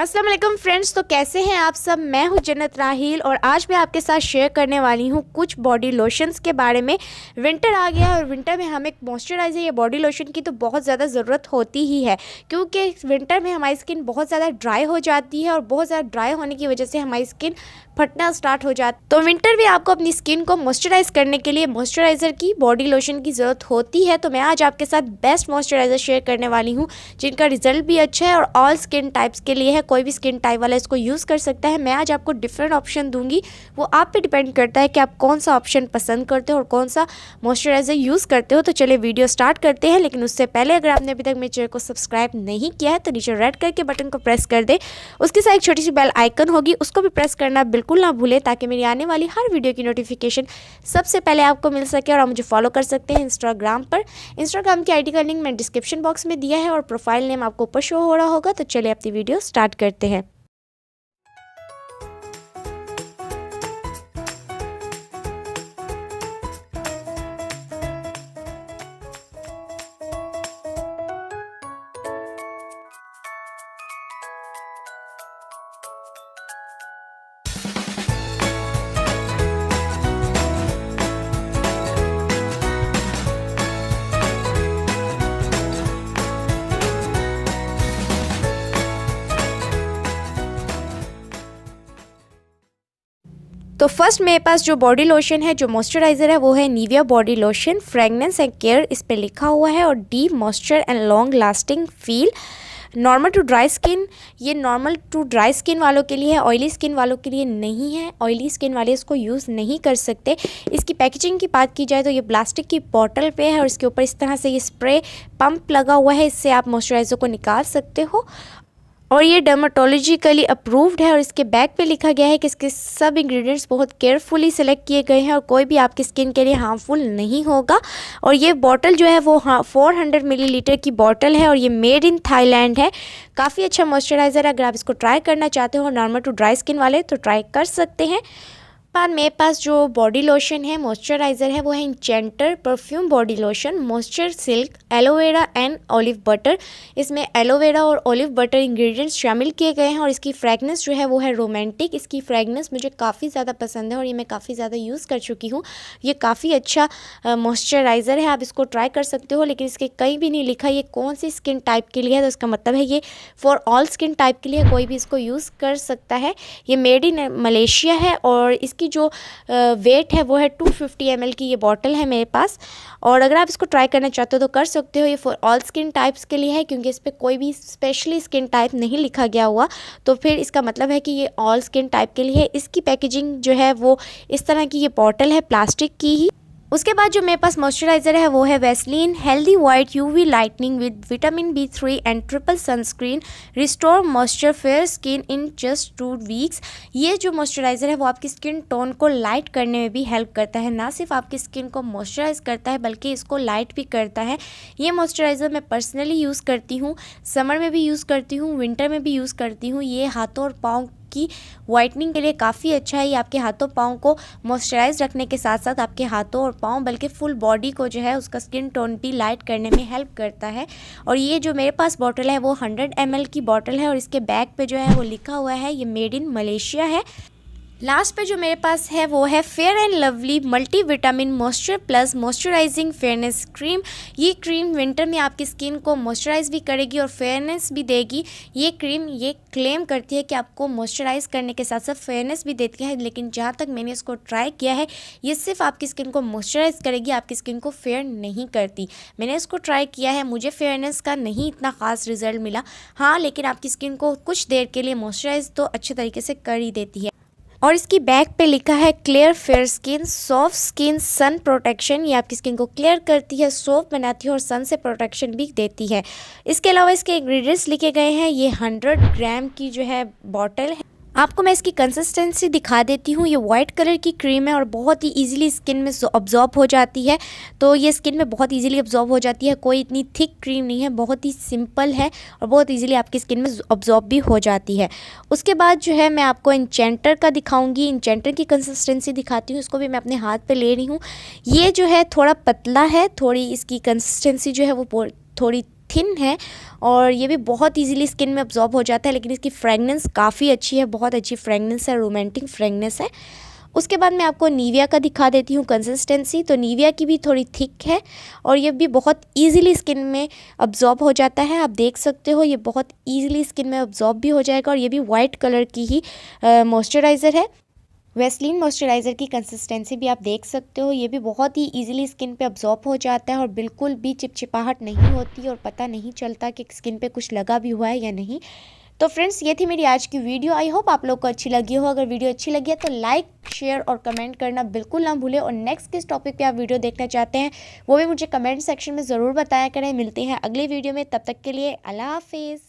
अस्सलाम वालेकुम फ्रेंड्स। तो कैसे हैं आप सब। मैं हूं जन्नत.raheel और आज मैं आपके साथ शेयर करने वाली हूं कुछ बॉडी लोशंस के बारे में। विंटर आ गया और विंटर में हमें मॉइस्चराइज़र या बॉडी लोशन की तो बहुत ज़्यादा ज़रूरत होती ही है, क्योंकि विंटर में हमारी स्किन बहुत ज़्यादा ड्राई हो जाती है और बहुत ज़्यादा ड्राई होने की वजह से हमारी स्किन फटना स्टार्ट हो जाती है। तो विंटर में आपको अपनी स्किन को मॉइस्चराइज़ करने के लिए मॉइस्चराइज़र की, बॉडी लोशन की ज़रूरत होती है। तो मैं आज आपके साथ बेस्ट मॉइस्चराइज़र शेयर करने वाली हूँ जिनका रिजल्ट भी अच्छा है और ऑल स्किन टाइप्स के लिए है। कोई भी स्किन टाइप वाला इसको यूज़ कर सकता है। मैं आज आपको डिफरेंट ऑप्शन दूंगी, वो आप पे डिपेंड करता है कि आप कौन सा ऑप्शन पसंद करते हो और कौन सा मॉइस्चराइज़र यूज़ करते हो। तो चलिए वीडियो स्टार्ट करते हैं, लेकिन उससे पहले अगर आपने अभी तक मेरे चैनल को सब्सक्राइब नहीं किया है तो नीचे रेड कलर के बटन को प्रेस कर दे। उसके साथ एक छोटी सी बेल आइकन होगी, उसको भी प्रेस करना बिल्कुल ना भूलें ताकि मेरी आने वाली हर वीडियो की नोटिफिकेशन सबसे पहले आपको मिल सके। और आप मुझे फॉलो कर सकते हैं इंस्टाग्राम पर। इंस्टाग्राम की आईडी का लिंक मैं डिस्क्रिप्शन बॉक्स में दिया है और प्रोफाइल नेम आपको ऊपर शो हो रहा होगा। तो चलिए अपनी वीडियो स्टार्ट करते हैं। तो फर्स्ट मेरे पास जो बॉडी लोशन है, जो मॉइस्चराइज़र है, वो है Nivea body lotion fragrance and care, इस पे लिखा हुआ है। और deep moisture and long lasting feel, normal to dry skin. ये नॉर्मल टू ड्राई स्किन वालों के लिए है, ऑयली स्किन वालों के लिए नहीं है। ऑयली स्किन वाले इसको यूज़ नहीं कर सकते। इसकी पैकेजिंग की बात की जाए तो ये प्लास्टिक की बॉटल पे है और इसके ऊपर इस तरह से ये स्प्रे पंप लगा हुआ है, इससे आप मॉइस्चराइज़र को निकाल सकते हो। और ये डर्माटोलॉजिकली अप्रूव्ड है और इसके बैक पे लिखा गया है कि इसके सब इंग्रेडिएंट्स बहुत केयरफुली सिलेक्ट किए गए हैं और कोई भी आपकी स्किन के लिए हार्मफुल नहीं होगा। और ये बॉटल जो है वो 400 मिलीलीटर की बॉटल है और ये मेड इन थाईलैंड है। काफ़ी अच्छा मॉइस्चराइज़र है। अगर आप इसको ट्राई करना चाहते हो नॉर्मल टू ड्राई स्किन वाले तो ट्राई कर सकते हैं। बाद मेरे पास जो बॉडी लोशन है, मॉइस्चराइज़र है, वो है enchanter perfume body lotion moisture silk aloe vera and olive butter. इसमें एलोवेरा और ऑलिव बटर इंग्रेडिएंट्स शामिल किए गए हैं और इसकी फ्रेगनेंस जो है वो है रोमांटिक। इसकी फ्रेगनेंस मुझे काफ़ी ज़्यादा पसंद है और ये मैं काफ़ी ज़्यादा यूज़ कर चुकी हूँ। ये काफ़ी अच्छा मॉइस्चराइज़र है, आप इसको ट्राई कर सकते हो। लेकिन इसके कहीं भी नहीं लिखा ये कौन सी स्किन टाइप के लिए है, तो इसका मतलब है ये फॉर ऑल स्किन टाइप के लिए, कोई भी इसको यूज़ कर सकता है। ये मेड इन मलेशिया है और इसकी जो वेट है वो है 250 ml की ये बॉटल है मेरे पास। और अगर आप इसको ट्राई करना चाहते हो तो कर सकते हो। ये फॉर ऑल स्किन टाइप्स के लिए है क्योंकि इस पर कोई भी स्पेशली स्किन टाइप नहीं लिखा गया हुआ, तो फिर इसका मतलब है कि ये ऑल स्किन टाइप के लिए है। इसकी पैकेजिंग जो है वो इस तरह की ये बॉटल है, प्लास्टिक की ही। उसके बाद जो मेरे पास मॉइस्चराइज़र है वो है Vaseline healthy white UV lightning with vitamin B3 and triple sunscreen restore moisture fair skin in just 2 weeks. ये जो मॉइस्चराइज़र है वो आपकी स्किन टोन को लाइट करने में भी हेल्प करता है। ना सिर्फ आपकी स्किन को मॉइस्चराइज़ करता है बल्कि इसको लाइट भी करता है। ये मॉइस्चराइज़र मैं पर्सनली यूज़ करती हूँ, समर में भी यूज़ करती हूँ, विंटर में भी यूज़ करती हूँ। ये हाथों और पाँव की वाइटनिंग के लिए काफ़ी अच्छा है। ये आपके हाथों पाँव को मॉइस्चराइज रखने के साथ साथ आपके हाथों और पाँव बल्कि फुल बॉडी को जो है उसका स्किन टोन भी लाइट करने में हेल्प करता है। और ये जो मेरे पास बॉटल है वो 100 ml की बॉटल है और इसके बैक पे जो है वो लिखा हुआ है ये मेड इन मलेशिया है। लास्ट पे जो मेरे पास है वो है fair and lovely multi vitamin moisture plus moisturising fairness cream. ये क्रीम विंटर में आपकी स्किन को मॉइस्चराइज भी करेगी और फेयरनेस भी देगी। ये क्रीम ये क्लेम करती है कि आपको मॉइस्चराइज करने के साथ साथ फेयरनेस भी देती है, लेकिन जहाँ तक मैंने इसको ट्राई किया है ये सिर्फ आपकी स्किन को मॉइस्चराइज करेगी, आपकी स्किन को फेयर नहीं करती। मैंने इसको ट्राई किया है, मुझे फेयरनेस का नहीं इतना ख़ास रिजल्ट मिला। हाँ, लेकिन आपकी स्किन को कुछ देर के लिए मॉइस्चराइज तो अच्छे तरीके से कर ही देती है। और इसकी बैक पे लिखा है clear fair skin soft skin sun protection. ये आपकी स्किन को क्लियर करती है, सॉफ्ट बनाती है और सन से प्रोटेक्शन भी देती है। इसके अलावा इसके इंग्रेडिएंट्स लिखे गए हैं। ये 100 ग्राम की जो है बॉटल है। आपको मैं इसकी कंसिस्टेंसी दिखा देती हूँ। ये वाइट कलर की क्रीम है और बहुत ही इजीली स्किन में अब्जॉर्ब हो जाती है। तो ये स्किन में बहुत इजीली अब्जॉर्ब हो जाती है। कोई इतनी थिक क्रीम नहीं है, बहुत ही सिंपल है और बहुत इजीली आपकी स्किन में अब्जॉर्ब भी हो जाती है। उसके बाद जो है मैं आपको एंचेंटर का दिखाऊंगी। एंचेंटर की कंसिस्टेंसी दिखाती हूँ। इसको भी मैं अपने हाथ पर ले रही हूँ। ये जो है थोड़ा पतला है, थोड़ी इसकी कंसिस्टेंसी जो है वो थोड़ी थिन है और ये भी बहुत इजीली स्किन में अब्जॉर्ब हो जाता है, लेकिन इसकी फ्रेगनेंस काफ़ी अच्छी है, बहुत अच्छी फ्रेगनेंस है, रोमांटिक फ्रेगनेंस है। उसके बाद मैं आपको निविया का दिखा देती हूँ कंसिस्टेंसी। तो निविया की भी थोड़ी थिक है और ये भी बहुत इजीली स्किन में अब्जॉर्ब हो जाता है। आप देख सकते हो ये बहुत इजीली स्किन में अब्जॉर्ब भी हो जाएगा और ये भी वाइट कलर की ही मॉइस्चराइज़र है। वैसलीन मॉइस्चराइज़र की कंसिस्टेंसी भी आप देख सकते हो, ये भी बहुत ही इजीली स्किन पे अब्जॉर्ब हो जाता है और बिल्कुल भी चिपचिपाहट नहीं होती और पता नहीं चलता कि स्किन पे कुछ लगा भी हुआ है या नहीं। तो फ्रेंड्स, ये थी मेरी आज की वीडियो। आई होप आप लोग को अच्छी लगी हो। अगर वीडियो अच्छी लगी है तो लाइक, शेयर और कमेंट करना बिल्कुल ना भूलें। और नेक्स्ट किस टॉपिक पे आप वीडियो देखना चाहते हैं वो भी मुझे कमेंट सेक्शन में ज़रूर बताया करें। मिलते हैं अगली वीडियो में, तब तक के लिए अल्लाह हाफिज़।